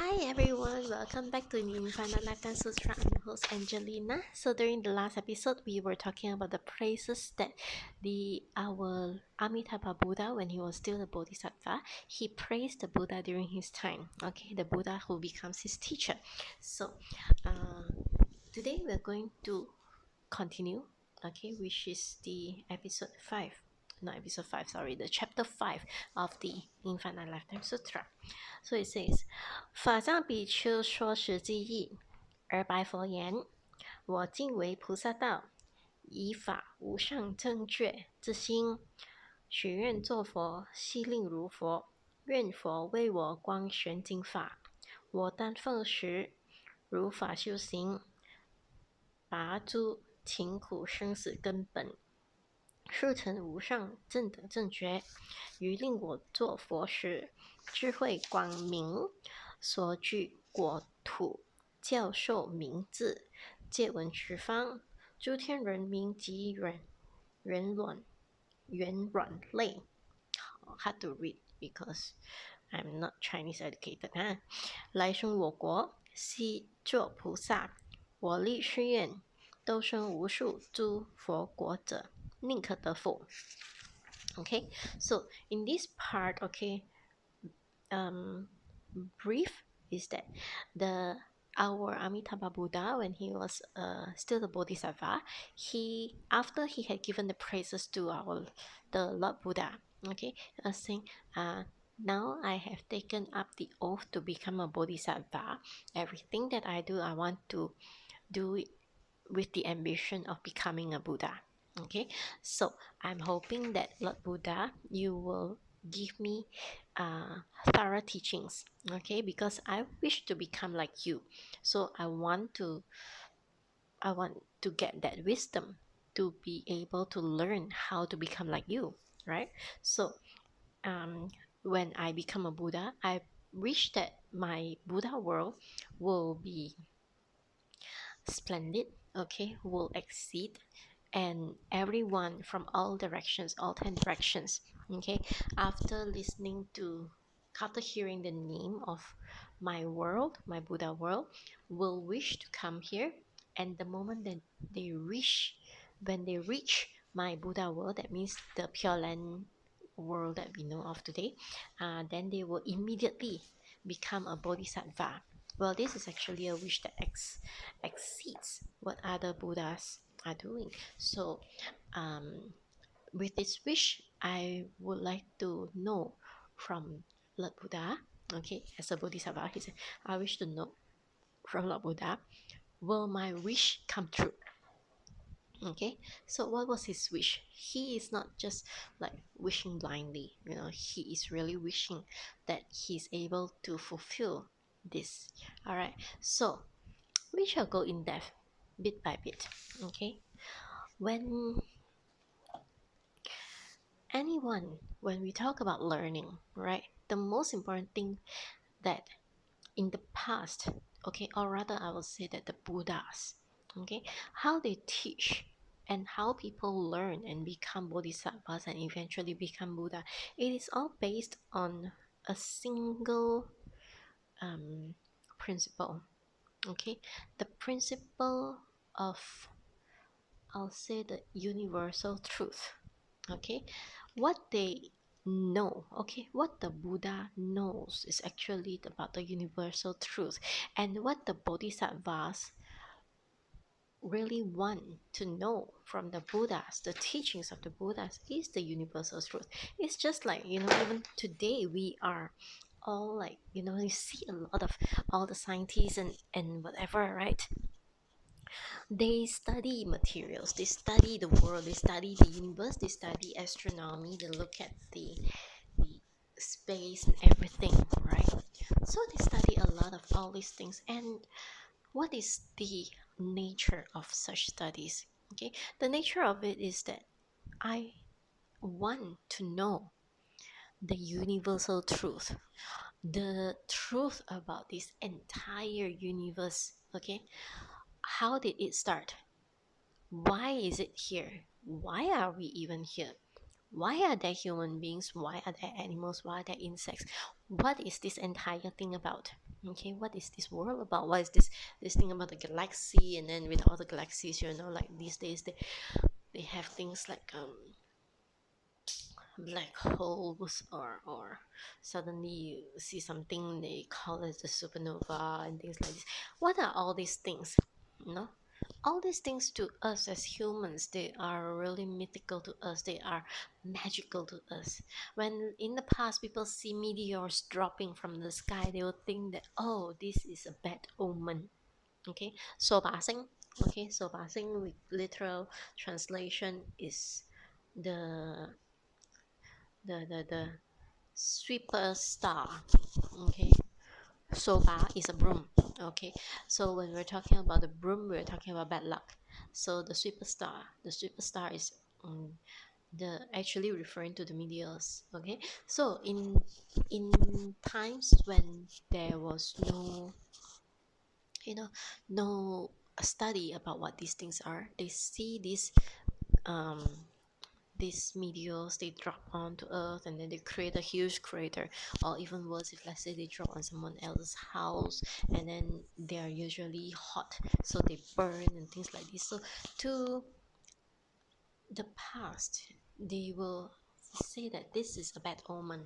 Hi everyone, welcome back to Infinite Lifetime Sutra. I'm your host Angelina. So during the last episode, we were talking about the praises that our Amitabha Buddha, when he was still a Bodhisattva, he praised the Buddha during his time. Okay, the Buddha who becomes his teacher. So today we're going to continue. Okay, which is the episode 5. Not episode 5, sorry, the chapter 5 of the Infinite Lifetime Sutra. So it says, 法藏比丘说实际意，而白佛言：我今为菩萨道，以法无上正觉之心，许愿作佛，悉令如佛。愿佛为我光玄经法，我当奉食，如法修行，拔诸勤苦生死根本，速成无上正等正觉。于令我作佛时，智慧光明，所居国土，教授名字，借闻十方，诸天人民及圆软类。hard to read because I'm not Chinese educated 来生我国，悉作菩萨，我立誓愿，都生无数诸佛国者，宁可得福。Okay, so in this part, brief is that our Amitabha Buddha, when he was still the Bodhisattva, after he had given the praises to the Lord Buddha, saying, now I have taken up the oath to become a Bodhisattva. Everything that I do, I want to do it with the ambition of becoming a Buddha. Okay, so I'm hoping that Lord Buddha, you will give me thorough teachings, okay, because I wish to become like you. So I want to get that wisdom to be able to learn how to become like you, right? So when I become a Buddha, I wish that my Buddha world will be splendid, okay, will exceed, and everyone from all directions, all 10 directions, okay, after hearing the name of my world, my Buddha world, will wish to come here. And the moment that when they reach my Buddha world, that means the Pure Land world that we know of today, then they will immediately become a Bodhisattva. Well, this is actually a wish that exceeds what other Buddhas are doing. So with this wish, I would like to know from Lord Buddha, okay, as a Bodhisattva, he said, I wish to know from Lord Buddha, will my wish come true? Okay, so what was his wish? He is not just like wishing blindly, he is really wishing that he's able to fulfill this. All right, so we shall go in depth bit by bit. Okay, when we talk about learning, right, the most important thing that in the past, okay, or rather I will say that the Buddhas, okay, how they teach and how people learn and become bodhisattvas and eventually become Buddha, it is all based on a single principle, okay, the principle of, I'll say, the universal truth. Okay, what they know, okay, what the Buddha knows is actually about the universal truth, and what the bodhisattvas really want to know from the Buddhas, the teachings of the Buddhas, is the universal truth. It's just like, even today we are all like, you see a lot of all the scientists and whatever, right? They study materials, they study the world, they study the universe, they study astronomy, they look at the space and everything, right? So they study a lot of all these things. And what is the nature of such studies? Okay, the nature of it is that I want to know the universal truth, the truth about this entire universe. Okay, how did it start? Why is it here? Why are we even here? Why are there human beings? Why are there animals? Why are there insects? what is this entire thing about? Okay, what is this world about? What is this thing about the galaxy? And then with all the galaxies, like these days they have things like black holes, or suddenly you see something they call it the supernova and things like this. What are all these things? you know all these things to us as humans, they are really mythical to us, they are magical to us. When in the past people see meteors dropping from the sky, they will think that, oh, this is a bad omen. Okay, so passing. Okay, so passing with literal translation is the the sweeper star. Okay, soba is a broom. Okay, so when we're talking about the broom, we're talking about bad luck. So the superstar is the actually referring to the meteors. Okay, so in times when there was you know no study about what these things are, they see um these meteors, they drop onto earth and then they create a huge crater. Or even worse, if let's say they drop on someone else's house, and then they are usually hot, so they burn and things like this. So to the past, they will say that this is a bad omen.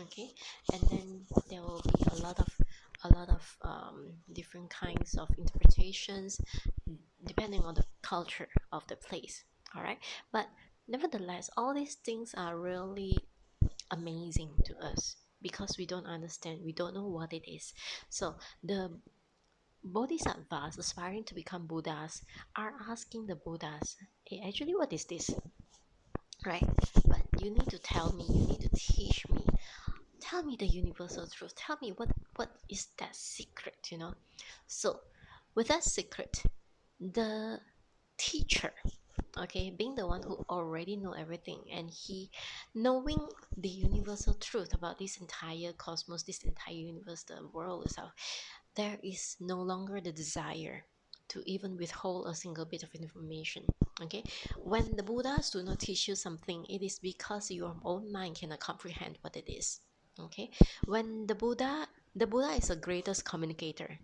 Okay, and then there will be a lot of different kinds of interpretations depending on the culture of the place. All right, but nevertheless, all these things are really amazing to us because we don't understand, we don't know what it is. So the bodhisattvas aspiring to become Buddhas are asking the Buddhas, hey, actually, what is this? Right? But you need to tell me, you need to teach me, tell me the universal truth, tell me what is that secret. So with that secret, the teacher, okay, being the one who already know everything, and he knowing the universal truth about this entire cosmos, this entire universe, the world itself, there is no longer the desire to even withhold a single bit of information. Okay, when the Buddhas do not teach you something, it is because your own mind cannot comprehend what it is. Okay, when the Buddha is the greatest communicator,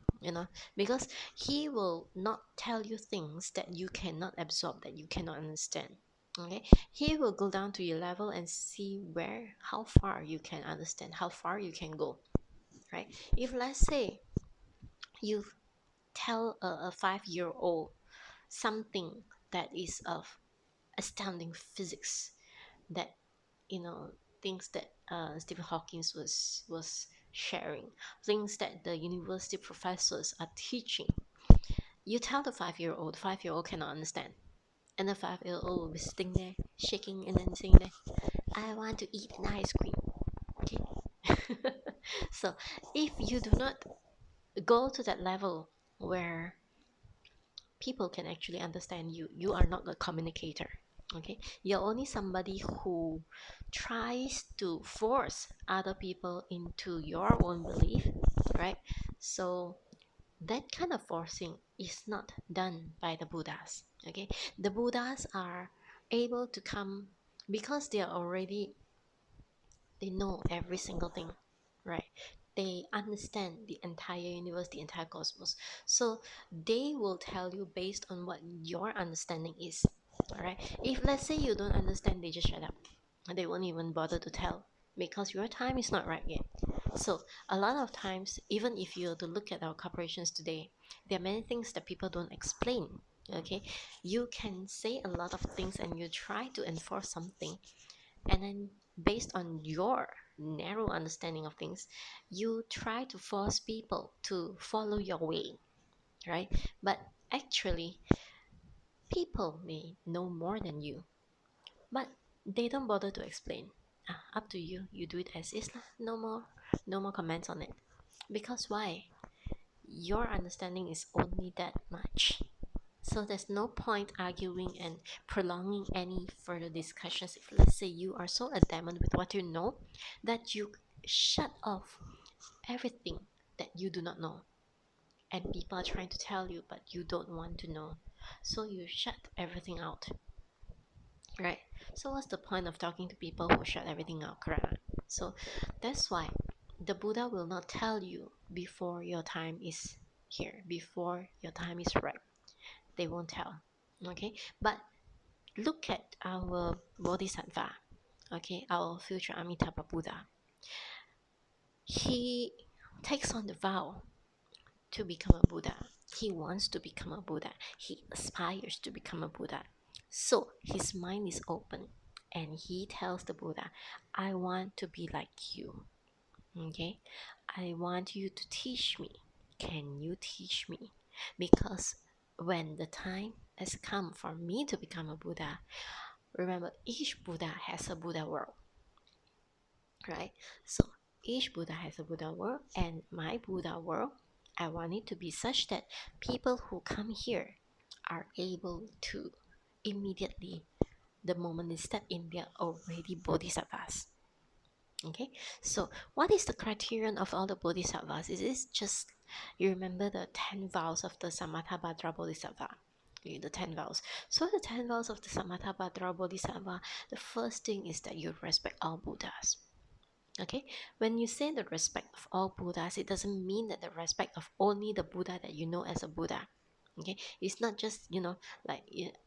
because he will not tell you things that you cannot absorb, that you cannot understand. Okay, he will go down to your level and see how far you can understand, how far you can go. Right, if let's say you tell a 5-year-old something that is of astounding physics, that things that Stephen Hawking was sharing, things that the university professors are teaching. You tell the 5-year-old cannot understand, and the 5-year-old will be sitting there shaking and then saying that, I want to eat an ice cream. Okay. So if you do not go to that level where people can actually understand you, you are not a communicator. Okay, you're only somebody who tries to force other people into your own belief, right? So that kind of forcing is not done by the Buddhas. Okay, the Buddhas are able to come because they know every single thing, right? They understand the entire universe, the entire cosmos. So they will tell you based on what your understanding is. All right. If let's say you don't understand, they just shut up. They won't even bother to tell because your time is not right yet. So a lot of times, even if you were to look at our corporations today, there are many things that people don't explain. Okay, you can say a lot of things and you try to enforce something, and then based on your narrow understanding of things, you try to force people to follow your way, right? But actually, people may know more than you, but they don't bother to explain. Up to you, you do it as is lah. No more comments on it. Because why? Your understanding is only that much. So there's no point arguing and prolonging any further discussions. If let's say you are so adamant with what you know that you shut off everything that you do not know, and people are trying to tell you but you don't want to know, so you shut everything out, right? So what's the point of talking to people who shut everything out, correct? So that's why the Buddha will not tell you before your time is here, before your time is right. They won't tell. Okay, but look at our Bodhisattva, okay, our future Amitabha Buddha. He takes on the vow to become a Buddha. He wants to become a Buddha. He aspires to become a Buddha. So his mind is open and he tells the Buddha, I want to be like you. Okay? I want you to teach me. Can you teach me? Because when the time has come for me to become a Buddha, remember, each Buddha has a Buddha world, right? So each Buddha has a Buddha world, and my Buddha world, I want it to be such that people who come here are able to immediately, the moment they step in, they're already bodhisattvas. Okay, so what is the criterion of all the bodhisattvas? Is this just, you remember the 10 vows of the Samattabhadra Bodhisattva? Okay, the 10 vows. So the 10 vows of the Samattabhadra Bodhisattva, the first thing is that you respect all Buddhas. Okay, when you say the respect of all Buddhas, it doesn't mean that the respect of only the Buddha that you know as a Buddha. Okay, it's not just, like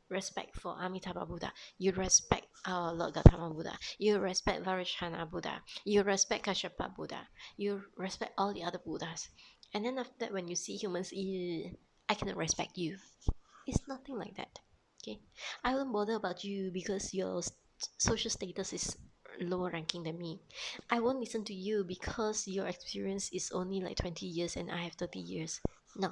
respect for Amitabha Buddha. You respect our Lord Gautama Buddha. You respect Vairocana Buddha. You respect Kashyapa Buddha. You respect all the other Buddhas. And then after that, when you see humans, I cannot respect you. It's nothing like that. Okay, I won't bother about you because your social status is lower ranking than me. I won't listen to you because your experience is only like 20 years and I have 30 years. No,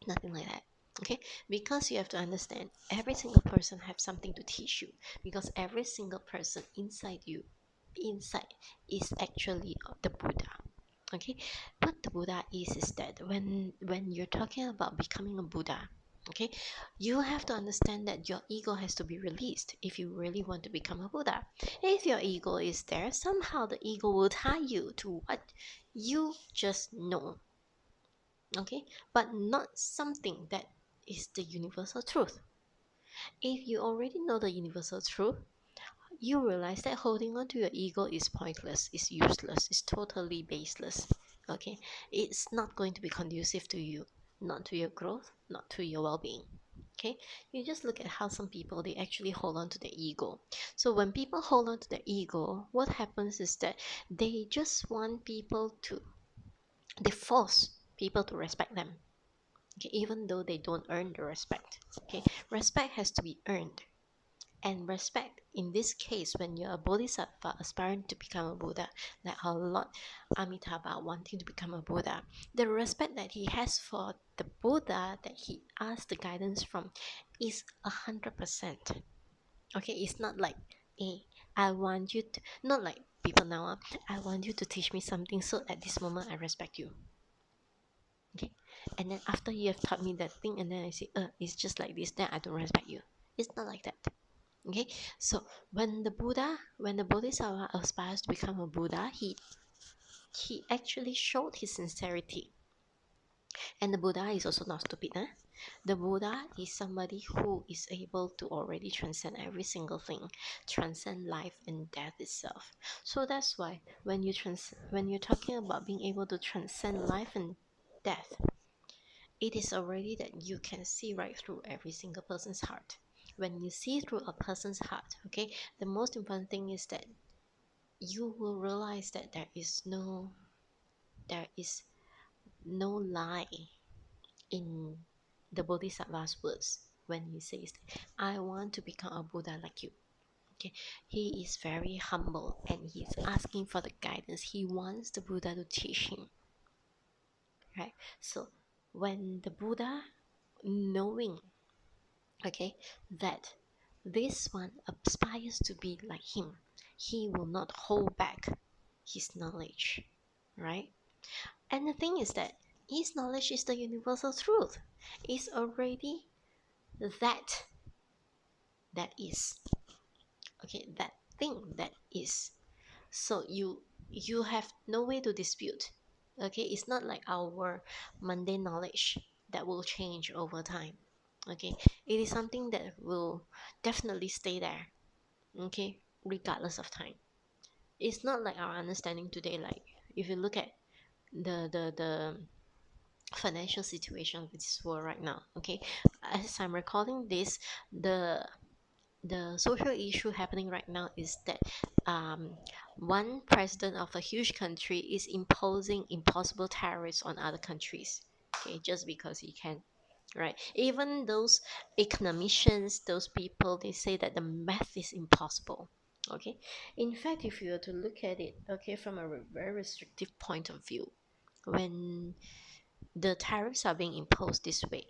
nothing like that. Okay, because you have to understand, every single person have something to teach you, because every single person inside you, inside, is actually the Buddha. Okay, what the Buddha is that when you're talking about becoming a Buddha, okay, you have to understand that your ego has to be released if you really want to become a Buddha. If your ego is there, somehow the ego will tie you to what you just know, okay, but not something that is the universal truth. If you already know the universal truth, you realize that holding on to your ego is pointless, is useless, is totally baseless. Okay, it's not going to be conducive to you, not to your growth, not to your well-being. Okay, you just look at how some people, they actually hold on to their ego. So when people hold on to their ego, what happens is that they just want people to, they force people to respect them. Okay, even though they don't earn the respect. Okay, respect has to be earned. And respect, in this case, when you're a bodhisattva aspiring to become a Buddha, like our Lord Amitabha wanting to become a Buddha, the respect that he has for the Buddha that he asks the guidance from is 100%. Okay, it's not like, hey, I want you to, not like people now, I want you to teach me something so at this moment I respect you. Okay, and then after you have taught me that thing, and then I say, it's just like this, then I don't respect you. It's not like that. Okay, so when the Bodhisattva aspires to become a Buddha, he actually showed his sincerity. And the Buddha is also not stupid. The Buddha is somebody who is able to already transcend every single thing, transcend life and death itself. So that's why when you're talking about being able to transcend life and death, it is already that you can see right through every single person's heart. When you see through a person's heart, okay, the most important thing is that you will realize that there is no lie in the Bodhisattva's words when he says, I want to become a Buddha like you. Okay, he is very humble and he's asking for the guidance. He wants the Buddha to teach him. Right? So when the Buddha, knowing, okay, that this one aspires to be like him, he will not hold back his knowledge, right? And the thing is that his knowledge is the universal truth. It's already that is, okay, that thing that is. So you have no way to dispute. Okay, it's not like our mundane knowledge that will change over time. Okay, it is something that will definitely stay there, okay, regardless of time. It's not like our understanding today, like if you look at the financial situation of this world right now, okay, as I'm recording this, the social issue happening right now is that one president of a huge country is imposing impossible tariffs on other countries, okay, just because he can, right? Even those economicians, those people, they say that the math is impossible, okay. In fact, if you were to look at it, okay, from a very restrictive point of view, when the tariffs are being imposed this way,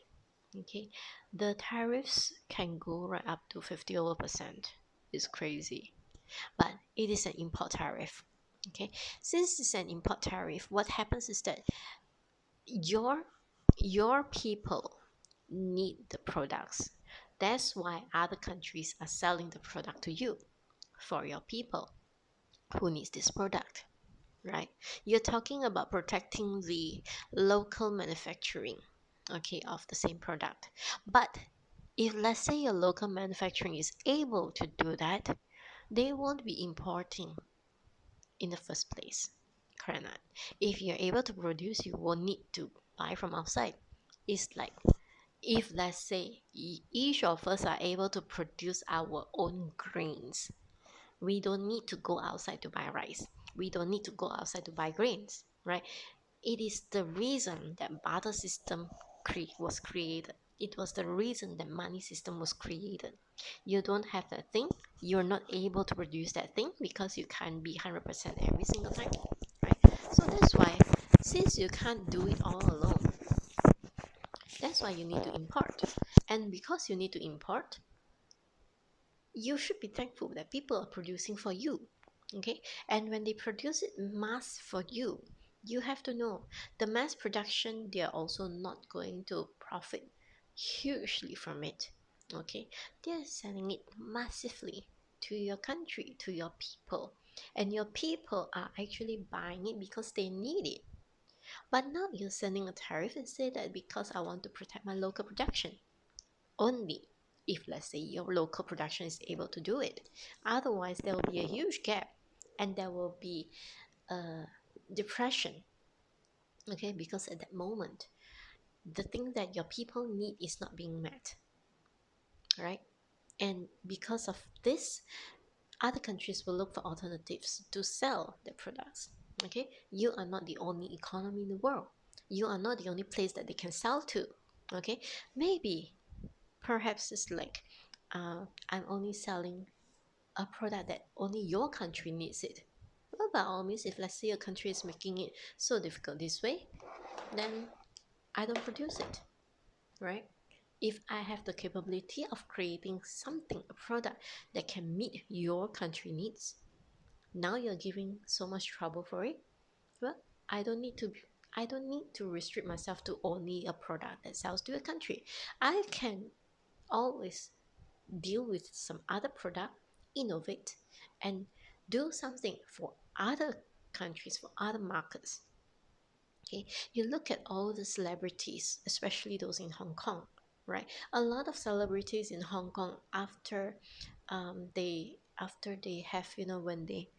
okay, the tariffs can go right up to 50 over percent. It's crazy, but it is an import tariff, okay. Since it's an import tariff, what happens is that your people need the products. That's why other countries are selling the product to you for your people who needs this product, right? You're talking about protecting the local manufacturing, okay, of the same product. But if let's say your local manufacturing is able to do that, they won't be importing in the first place. Correct not? If you're able to produce, you won't need to buy from outside. It's like if let's say each of us are able to produce our own grains, we don't need to go outside to buy rice. We don't need to go outside to buy grains, right? It is the reason that barter system was created. It was the reason that money system was created. You don't have that thing, you're not able to produce that thing because you can't be 100% every single time, right? So that's why, since you can't do it all alone, that's why you need to import. And because you need to import, you should be thankful that people are producing for you, okay. And when they produce it mass for you, you have to know the mass production, they are also not going to profit hugely from it, okay. They are selling it massively to your country, to your people, and your people are actually buying it because they need it. But now you're sending a tariff and say that because I want to protect my local production only, if let's say your local production is able to do it. Otherwise, there will be a huge gap and there will be a depression, okay, because at that moment the thing that your people need is not being met, right? And because of this, other countries will look for alternatives to sell their products, okay. You are not the only economy in the world, you are not the only place that they can sell to, okay. Maybe perhaps it's like I'm only selling a product that only your country needs it. Well, by all means, if let's say your country is making it so difficult this way, then I don't produce it, right? If I have the capability of creating something, a product that can meet your country needs, now you're giving so much trouble for it. Well, I don't need to I don't need to restrict myself to only a product that sells to a country. I can always deal with some other product, innovate, and do something for other countries, for other markets. Okay, you look at all the celebrities, especially those in Hong Kong, right? A lot of celebrities in Hong Kong, after they have, when they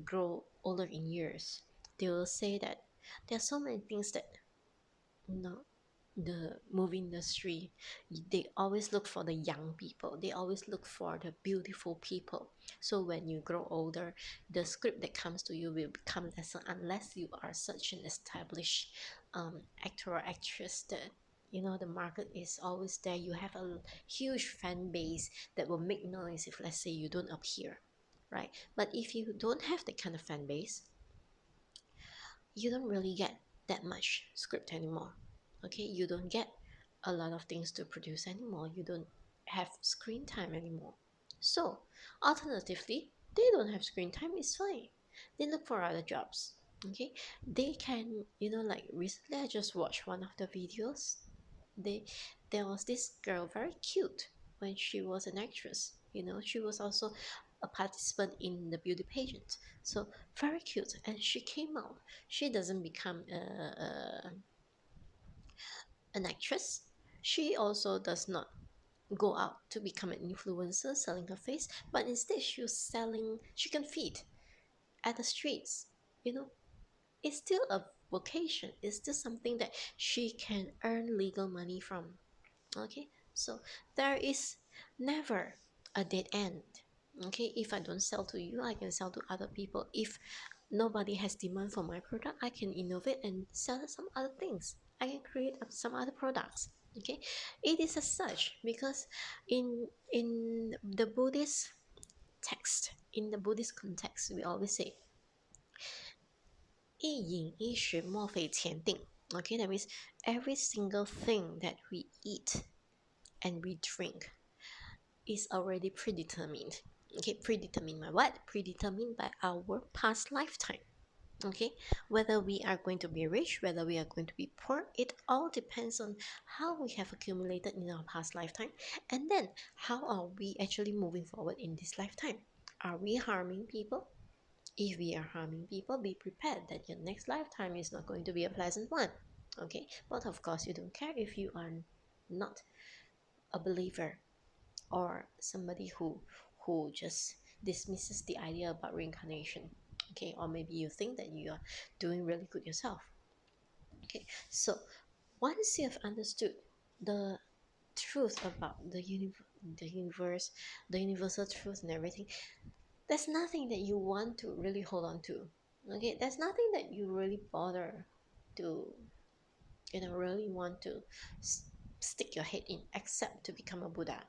grow older in years, they will say that there are so many things that, you know the movie industry, they always look for the young people, they always look for the beautiful people. So when you grow older, the script that comes to you will become lesser unless you are such an established actor or actress that, the market is always there. You have a huge fan base that will make noise if let's say you don't appear, right? But if you don't have that kind of fan base, you don't really get that much script anymore, okay. You don't get a lot of things to produce anymore, you don't have screen time anymore. So alternatively, they don't have screen time, it's fine, they look for other jobs, okay. They can, like recently I just watched one of the videos. they there was this girl, very cute, when she was an actress, she was also a participant in the beauty pageant. So very cute, and she came out. She doesn't become an actress. She also does not go out to become an influencer selling her face, but instead she was selling chicken feet at the streets, you know It's still a vocation. It's still something that she can earn legal money from. Okay, so there is never a dead end. Okay, if I don't sell to you, I can sell to other people. If nobody has demand for my product, I can innovate and sell some other things. I can create some other products. Okay, it is as such because in the Buddhist text, in the Buddhist context, we always say 一饮一食莫非前定. Okay, that means every single thing that we eat and we drink is already predetermined. Okay, predetermined by what? Predetermined by our past lifetime. Okay, whether we are going to be rich, whether we are going to be poor, it all depends on how we have accumulated in our past lifetime, and then how are we actually moving forward in this lifetime. Are we harming people? If we are harming people, be prepared that your next lifetime is not going to be a pleasant one. Okay, but of course you don't care if you are not a believer or somebody who just dismisses the idea about reincarnation. Okay, or maybe you think that you are doing really good yourself. Okay, so once you have understood the truth about the universe, the universal truth and everything, there's nothing that you want to really hold on to. Okay, there's nothing that you really bother to, really want to stick your head in except to become a Buddha.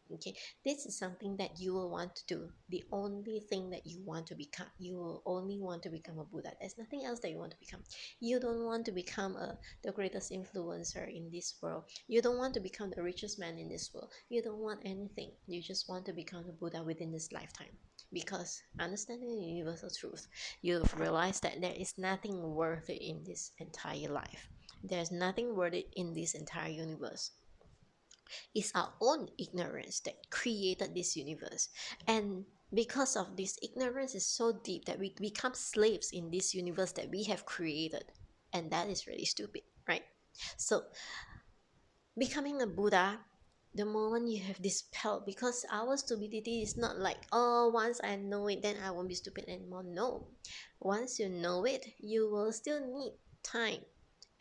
Okay, this is something that you will want to do. The only thing that you want to become, you will only want to become a Buddha. There's nothing else that you want to become. You don't want to become the greatest influencer in this world. You don't want to become the richest man in this world. You don't want anything. You just want to become a Buddha within this lifetime. Because understanding the universal truth, you've realized that there is nothing worth it in this entire life. There's nothing worth it in this entire universe. It's our own ignorance that created this universe. And because of this ignorance is so deep that we become slaves in this universe that we have created. And that is really stupid, right? So becoming a Buddha, the moment you have dispelled, because our stupidity is not like, oh, once I know it, then I won't be stupid anymore. No. Once you know it, you will still need time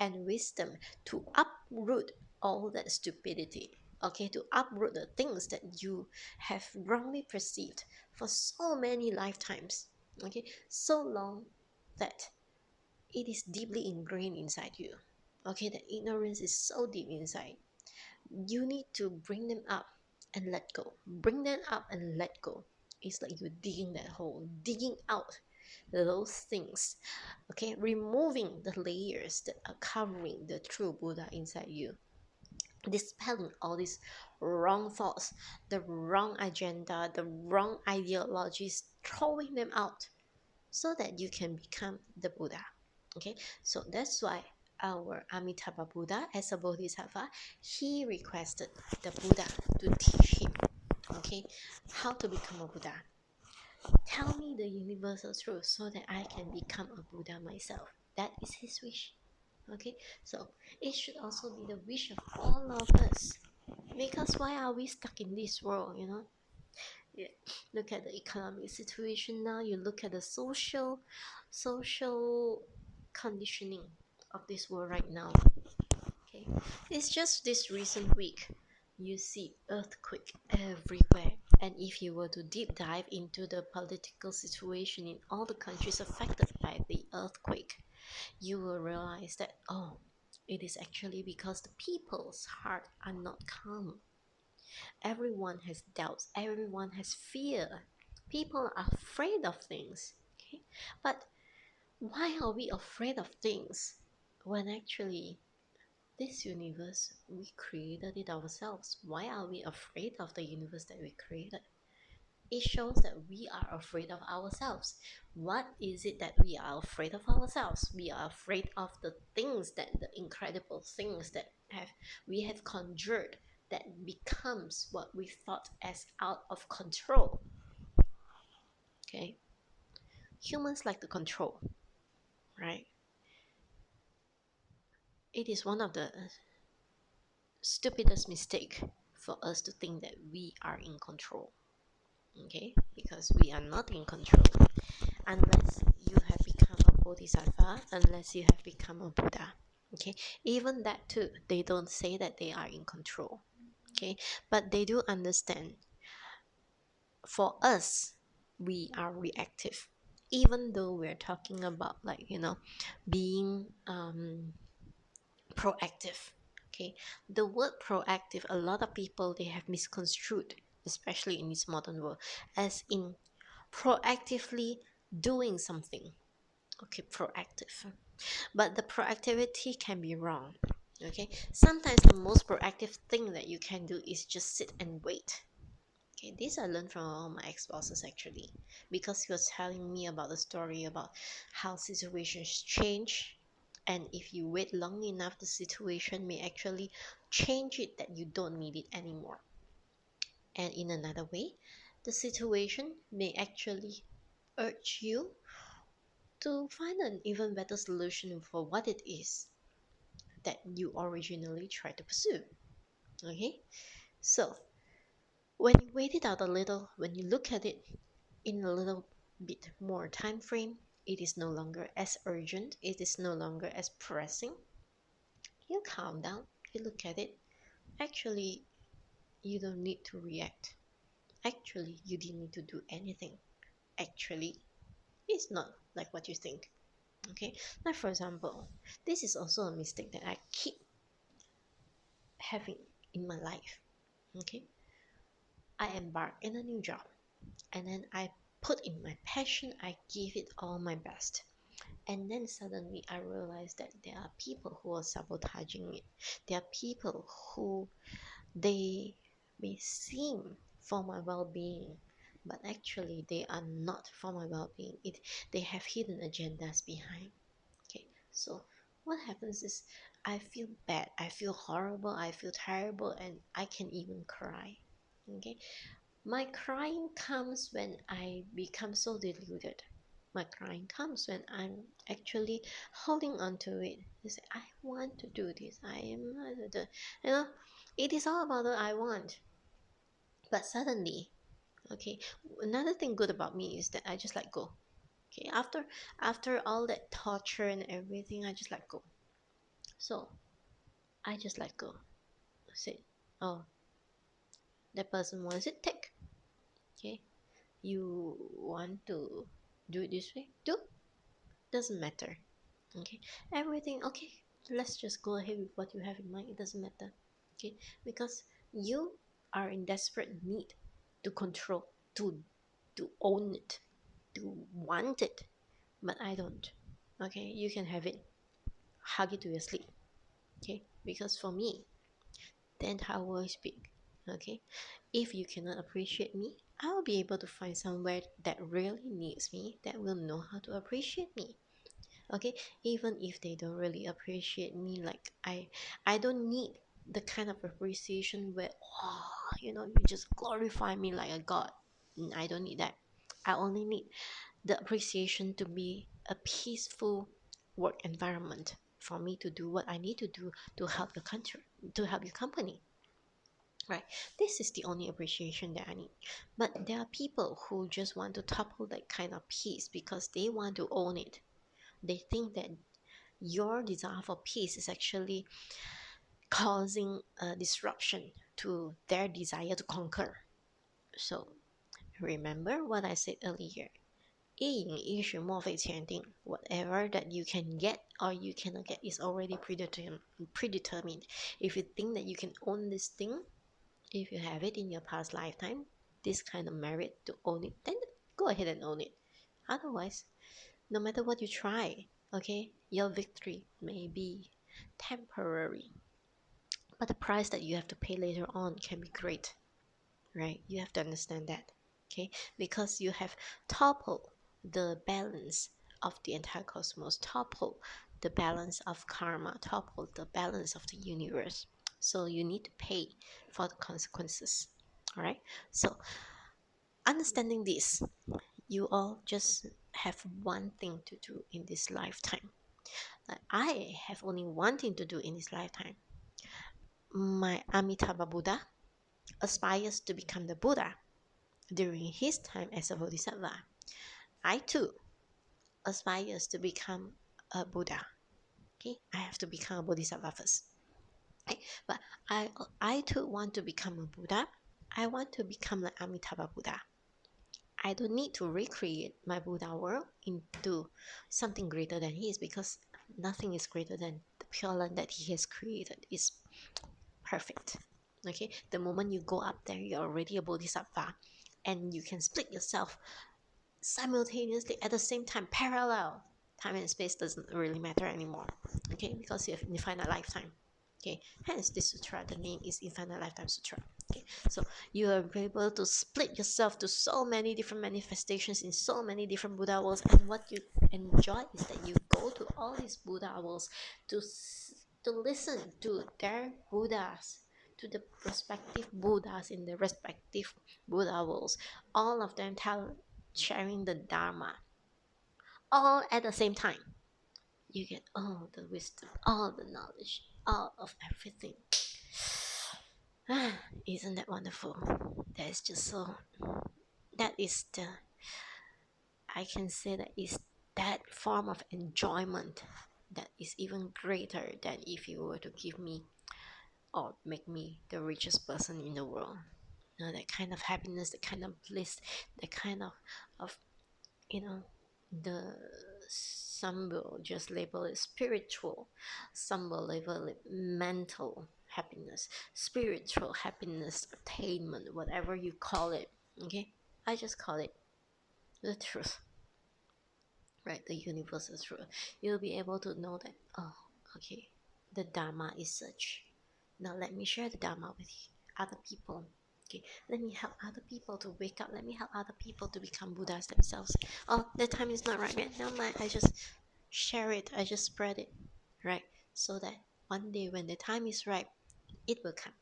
and wisdom to uproot all that stupidity. Okay, to uproot the things that you have wrongly perceived for so many lifetimes. Okay, so long that it is deeply ingrained inside you. Okay, that ignorance is so deep inside. You need to bring them up and let go. Bring them up and let go. It's like you're digging that hole, digging out those things. Okay, removing the layers that are covering the true Buddha inside you, dispelling all these wrong thoughts, the wrong agenda, the wrong ideologies, throwing them out so that you can become the Buddha. Okay, so that's why our Amitabha Buddha, as a Bodhisattva, he requested the Buddha to teach him, okay, how to become a Buddha. Tell me the universal truth so that I can become a Buddha myself. That is his wish. Okay, so it should also be the wish of all of us. Because why are we stuck in this world, Yeah. Look at the economic situation now, you look at the social conditioning of this world right now. Okay, it's just this recent week you see earthquake everywhere, and if you were to deep dive into the political situation in all the countries affected by the earthquake, you will realize that, oh, it is actually because the people's heart are not calm. Everyone has doubts, everyone has fear. People are afraid of things. Okay? But why are we afraid of things when actually this universe, we created it ourselves? Why are we afraid of the universe that we created? It shows that we are afraid of ourselves. What is it that we are afraid of ourselves? We are afraid of the things, that the incredible things that we have conjured, that becomes what we thought as out of control. Okay, humans like to control, right? It is one of the stupidest mistake for us to think that we are in control. Okay, because we are not in control unless you have become a bodhisattva unless you have become a Buddha. Okay, even that too, they don't say that they are in control. Okay, but they do understand. For us, we are reactive, even though we're talking about, like, being proactive. Okay, the word proactive, a lot of people, they have misconstrued, especially in this modern world, as in proactively doing something. Okay, proactive, but the proactivity can be wrong. Okay, sometimes the most proactive thing that you can do is just sit and wait. Okay, this I learned from all my ex-bosses, actually, because he was telling me about the story about how situations change, and if you wait long enough, the situation may actually change it that you don't need it anymore. And in another way, the situation may actually urge you to find an even better solution for what it is that you originally tried to pursue. Okay, so when you wait it out a little, when you look at it in a little bit more time frame, it is no longer as urgent, it is no longer as pressing. You calm down, you look at it. Actually, you don't need to react. Actually, you didn't need to do anything. Actually, it's not like what you think. Okay, like for example, this is also a mistake that I keep having in my life. Okay, I embark in a new job, and then I put in my passion, I give it all my best. And then suddenly I realized that there are people who are sabotaging it. There are people who, they may seem for my well-being, but actually they are not for my well-being. They have hidden agendas behind. Okay, so what happens is I feel bad, I feel horrible, I feel terrible, and I can even cry. Okay, my crying comes when I become so deluded. My crying comes when I'm actually holding on to it. You say, I want to do this. I am, you know, it is all about the I want. But suddenly, okay, another thing good about me is that I just let go. Okay, after all that torture and everything, I just let go. So I just let go. Say, oh, that person wants it, take. Okay, you want to do it this way, do, doesn't matter. Okay, everything okay, let's just go ahead with what you have in mind, it doesn't matter. Okay, because you are in desperate need to control, to own it, to want it, but I don't. Okay, you can have it, hug it to your sleep. Okay, because for me, the entire world is big. Okay, if you cannot appreciate me, I will be able to find somewhere that really needs me, that will know how to appreciate me. Okay, even if they don't really appreciate me, like I don't need the kind of appreciation where, oh, you just glorify me like a god. I don't need that. I only need the appreciation to be a peaceful work environment for me to do what I need to do to help your country, to help your company. Right, this is the only appreciation that I need. But there are people who just want to topple that kind of peace because they want to own it. They think that your desire for peace is actually causing a disruption to their desire to conquer. So remember what I said earlier. 一饮一食莫非前定. Whatever that you can get or you cannot get is already predetermined. If you think that you can own this thing, if you have it in your past lifetime, this kind of merit to own it, then go ahead and own it. Otherwise, no matter what you try, okay, your victory may be temporary, but the price that you have to pay later on can be great, right? You have to understand that, okay? Because you have toppled the balance of the entire cosmos, toppled the balance of karma, toppled the balance of the universe. So you need to pay for the consequences, all right? So understanding this, you all just have one thing to do in this lifetime. Like I have only one thing to do in this lifetime. My Amitabha Buddha aspires to become the Buddha during his time as a Bodhisattva. I too aspires to become a Buddha. Okay, I have to become a Bodhisattva first. Okay? But I too want to become a Buddha. I want to become like Amitabha Buddha. I don't need to recreate my Buddha world into something greater than his, because nothing is greater than the pure land that he has created. Is perfect. Okay, the moment you go up there, you're already a Bodhisattva, and you can split yourself simultaneously at the same time, parallel. Time and space doesn't really matter anymore. Okay, because you have infinite lifetime. Okay, hence this sutra, the name is Infinite Lifetime Sutra. Okay, so you are able to split yourself to so many different manifestations in so many different Buddha worlds, and what you enjoy is that you go to all these Buddha worlds to listen to their Buddhas, to the respective Buddhas in the respective Buddha worlds. All of them sharing the Dharma, all at the same time. You get all the wisdom, all the knowledge, all of everything. Isn't that wonderful? That is just so. That is the. I can say that is that form of enjoyment that is even greater than if you were to give me or make me the richest person in the world. You know, that kind of happiness, the kind of bliss, the kind of you know, the some will just label it spiritual, some will label it mental happiness, spiritual happiness, attainment, whatever you call it. Okay, I just call it the truth, right? The universal truth. You'll be able to know that, oh, okay, the Dharma is such. Now let me share the Dharma with other people. Okay, let me help other people to wake up. Let me help other people to become Buddhas themselves. Oh, the time is not right yet. Never mind. I just share it. I just spread it, right? So that one day when the time is right, it will come.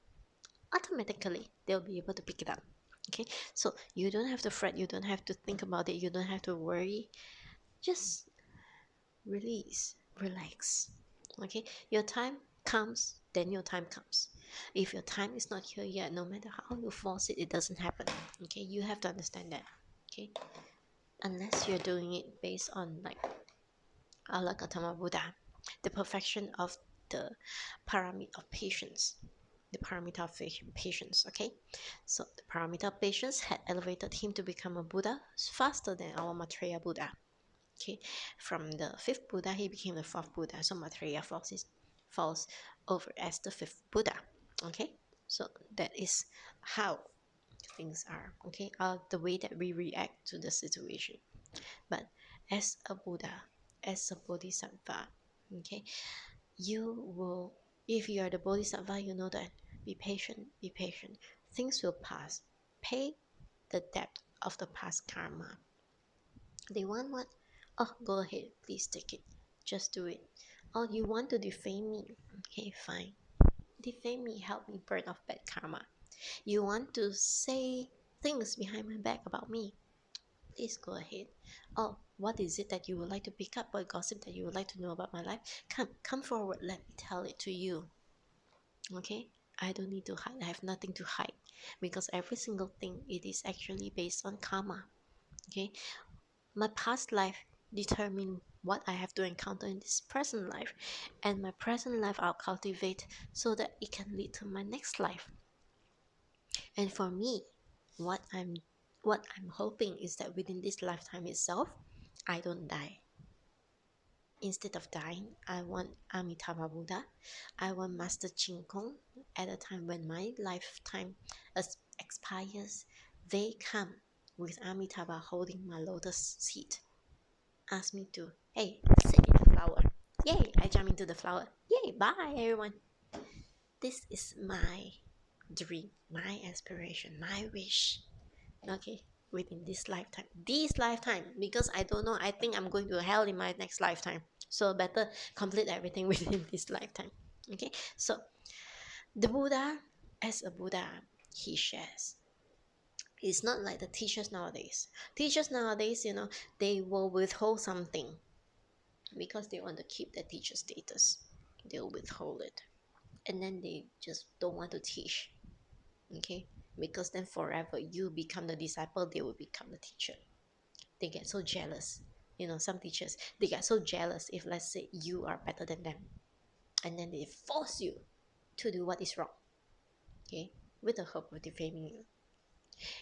Automatically, they'll be able to pick it up. Okay, so you don't have to fret. You don't have to think about it. You don't have to worry. Just release, relax. Okay, your time comes, then your time comes. If your time is not here yet, no matter how you force it, it doesn't happen. Okay, you have to understand that. Okay, unless you're doing it based on like Alakatama Buddha, the perfection of the paramita of patience. The paramita of patience. Okay, so the paramita of patience had elevated him to become a Buddha faster than our Maitreya Buddha. Okay, from the fifth Buddha, he became the fourth Buddha. So Maitreya falls over as the fifth Buddha. Okay, so that is how things are. Okay, the way that we react to the situation. But as a Buddha, as a Bodhisattva, okay, you will, if you are the Bodhisattva, you know that be patient, be patient. Things will pass. Pay the debt of the past karma. They want what? Oh, go ahead, please take it. Just do it. Oh, you want to defame me? Okay, fine. Defame me, help me burn off bad karma. You want to say things behind my back about me? Please go ahead. Oh, what is it that you would like to pick up? What gossip that you would like to know about my life? Come forward. Let me tell it to you. Okay? I don't need to hide. I have nothing to hide, because every single thing, it is actually based on karma. Okay? My past life determine what I have to encounter in this present life, and my present life I'll cultivate so that it can lead to my next life. And for me, what I'm hoping is that within this lifetime itself, I don't die. Instead of dying, I want Amitabha Buddha, I want Master Ching Kong. At a time when my lifetime expires, they come with Amitabha holding my lotus seat. Ask me to, hey, sit in the flower. Yay, I jump into the flower. Yay, bye everyone. This is my dream, my aspiration, my wish. Okay, within this lifetime. This lifetime, because I don't know, I think I'm going to hell in my next lifetime. So better complete everything within this lifetime. Okay, so the Buddha, as a Buddha, he shares. It's not like the teachers nowadays. Teachers nowadays, they will withhold something because they want to keep their teacher status. They'll withhold it, and then they just don't want to teach. Okay, because then forever you become the disciple, they will become the teacher. They get so jealous. some teachers, they get so jealous if, let's say, you are better than them, and then they force you to do what is wrong, okay, with the hope of defaming you.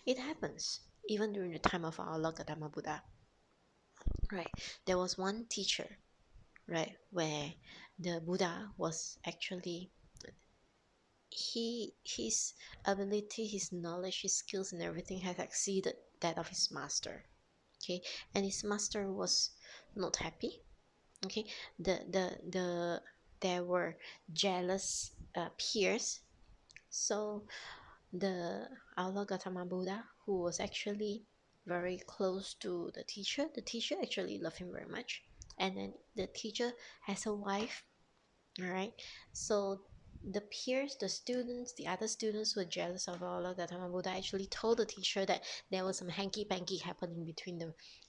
It happens even during the time of our Lord Gautama Buddha, right? There was one teacher, right, where the Buddha was actually, his ability, his knowledge, his skills and everything has exceeded that of his master, okay, and his master was not happy, okay. There were jealous peers. So our Lord Gautama Buddha, who was actually very close to the teacher actually loved him very much, and then the teacher has a wife, all right. So the peers, the students, the other students who were jealous of our Lord Gautama Buddha actually told the teacher that there was some hanky-panky happening between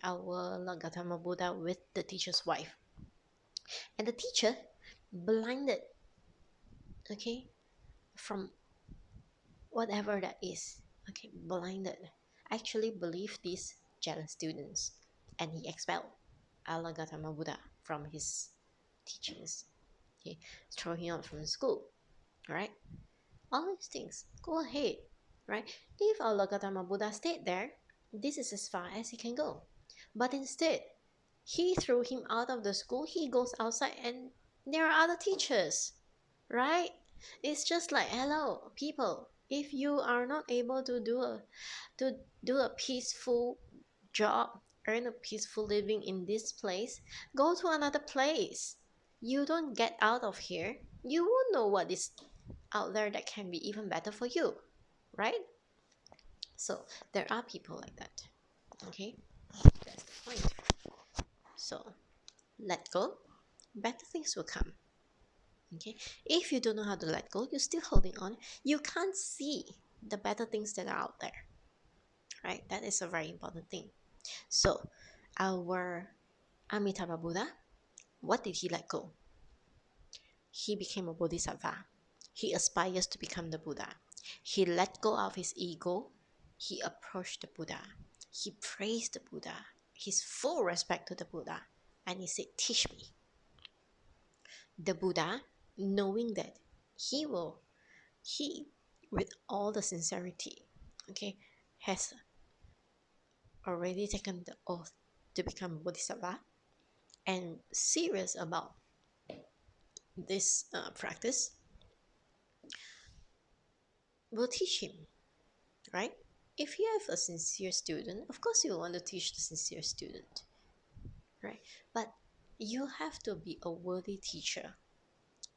our Lord Gautama Buddha with the teacher's wife. And the teacher, blinded, okay, from whatever that is, okay, blinded, actually believed these jealous students, and he expelled our Lord Gautama Buddha from his teachings, okay, throw him out from the school, right? All these things, go ahead, right? If our Lord Gautama Buddha stayed there, this is as far as he can go. But instead, he threw him out of the school. He goes outside and there are other teachers, right? It's just like, hello, people. If you are not able to do a peaceful job, earn a peaceful living in this place, go to another place. You don't get out of here, you won't know what is out there that can be even better for you, right? So there are people like that, okay. That's the point. So let go, better things will come, okay. If you don't know how to let go, you're still holding on, you can't see the better things that are out there, right? That is a very important thing. So our Amitabha Buddha, what did he let go? He became a bodhisattva. He aspires to become the Buddha. He let go of his ego. He approached the Buddha. He praised the Buddha. His full respect to the Buddha. And he said, teach me. The Buddha, knowing that he, with all the sincerity, okay, has already taken the oath to become a bodhisattva and serious about this practice, will teach him, right? If you have a sincere student, of course you want to teach the sincere student, right? But you have to be a worthy teacher,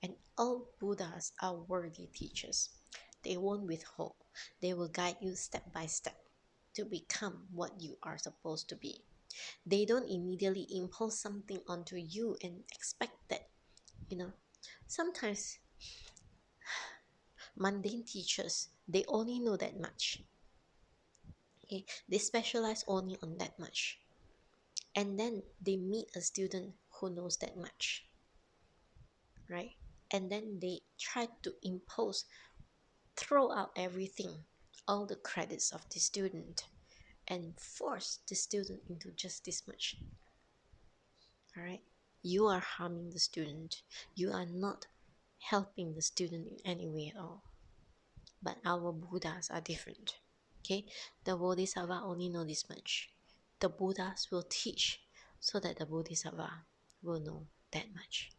and all Buddhas are worthy teachers. They won't withhold. They will guide you step by step to become what you are supposed to be. They don't immediately impose something onto you and expect that, sometimes mundane teachers, they only know that much. Okay? They specialize only on that much. And then they meet a student who knows that much, right? And then they try to throw out everything, all the credits of the student, and force the student into just this much. All right? You are harming the student. You are not helping the student in any way at all. But our Buddhas are different. Okay? The Bodhisattva only know this much. The Buddhas will teach so that the Bodhisattva will know that much.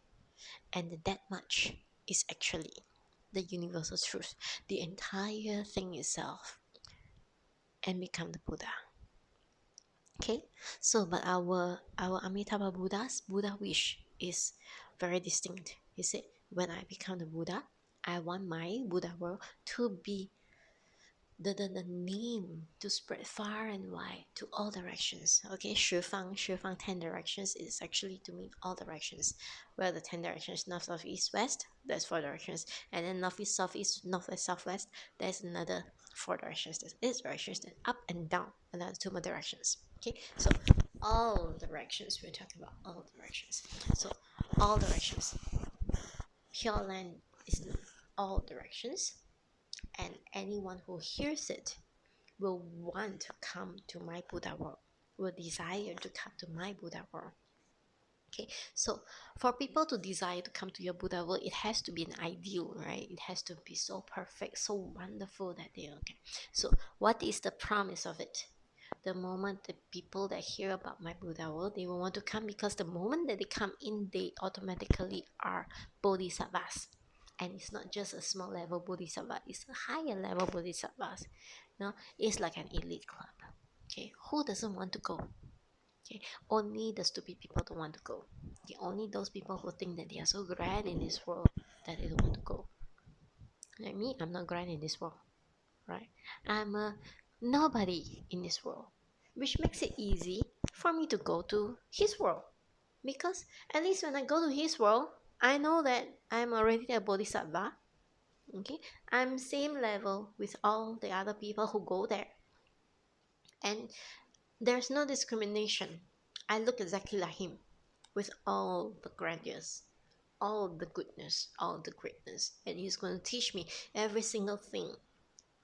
And that much is actually the universal truth, the entire thing itself, and become the Buddha. Okay? So, but our Amitabha Buddha's Buddha wish is very distinct. He said, when I become the Buddha, I want my Buddha world to be the name to spread far and wide to all directions. Okay, 十方 10 directions is actually to mean all directions. Well, the 10 directions, north, south, east, west, that's 4 directions. And then northeast, southeast, northwest, southwest, there's another 4 directions. There's 8 directions, then up and down, another 2 more directions. Okay, so all directions, we're talking about all directions. So all directions, Pure Land is all directions. And anyone who hears it will want to come to my Buddha world. will desire to come to my Buddha world. Okay, so for people to desire to come to your Buddha world, it has to be an ideal, right? It has to be so perfect, so wonderful that they okay. So what is the promise of it? The moment the people that hear about my Buddha world, they will want to come, because the moment that they come in, they automatically are bodhisattvas. And it's not just a small level bodhisattva, it's a higher level bodhisattvas. No, it's like an elite club. Okay, who doesn't want to go? Okay, only the stupid people don't want to go. Okay, only those people who think that they are so grand in this world that they don't want to go. Like me, I'm not grand in this world, right? I'm a nobody in this world, which makes it easy for me to go to his world. Because at least when I go to his world, I know that I'm already a bodhisattva. Okay, I'm same level with all the other people who go there, and there's no discrimination. I look exactly like him, with all the grandeurs, all the goodness, all the greatness, and he's going to teach me every single thing.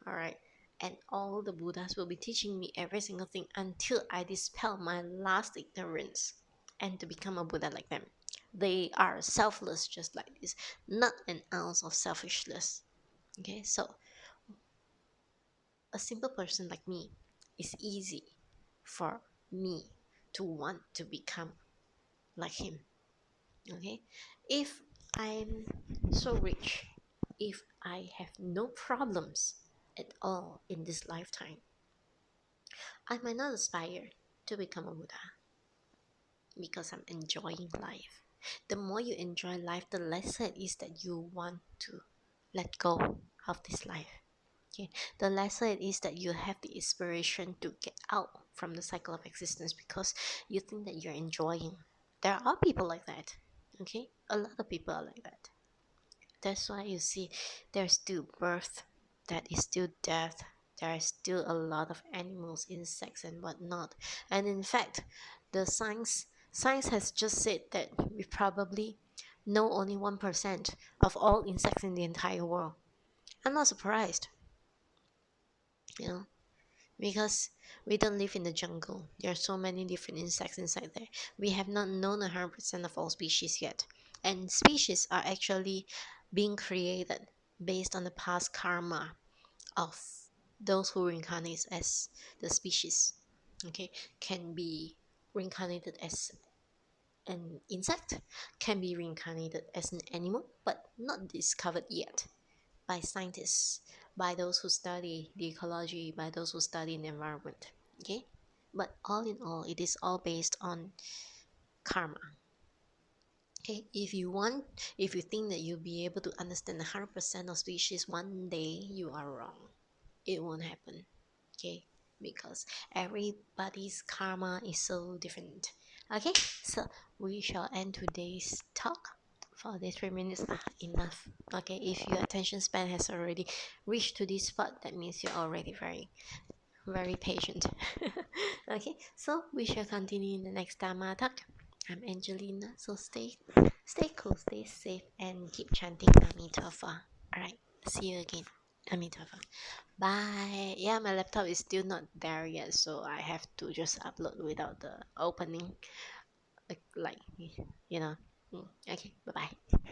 All right, and all the Buddhas will be teaching me every single thing until I dispel my last ignorance and to become a Buddha like them. They are selfless just like this, not an ounce of selfishness. Okay, so a simple person like me, it's easy for me to want to become like him. Okay, if I'm so rich, if I have no problems at all in this lifetime, I might not aspire to become a Buddha, because I'm enjoying life. The more you enjoy life, the less it is that you want to let go of this life. Okay, the lesser it is that you have the inspiration to get out from the cycle of existence, because you think that you're enjoying. There are people like that. Okay, a lot of people are like that. That's why you see there's still birth, that is still death. There are still a lot of animals, insects, and whatnot. And in fact, the science has just said that we probably know only 1% of all insects in the entire world. I'm not surprised, you know, because we don't live in the jungle. There are so many different insects inside there. We have not known 100% of all species yet. And species are actually being created based on the past karma of those who reincarnate as the species. Okay, can be reincarnated as an insect, can be reincarnated as an animal, but not discovered yet by scientists, by those who study the ecology, by those who study the environment. Okay, but all in all, it is all based on karma. Okay, if you think that you'll be able to understand 100% of species one day, you are wrong. It won't happen. Okay, because everybody's karma is so different. Okay, so we shall end today's talk. For these 3 minutes are enough. Okay, if your attention span has already reached to this spot, that means you're already very, very patient. Okay, so we shall continue in the next Dharma talk. I'm Angelina, so stay cool, stay safe, and keep chanting Amitabha. Alright, see you again. Amitabha. Bye. Yeah, my laptop is still not there yet, so I have to just upload without the opening. Like you know. Okay, bye bye.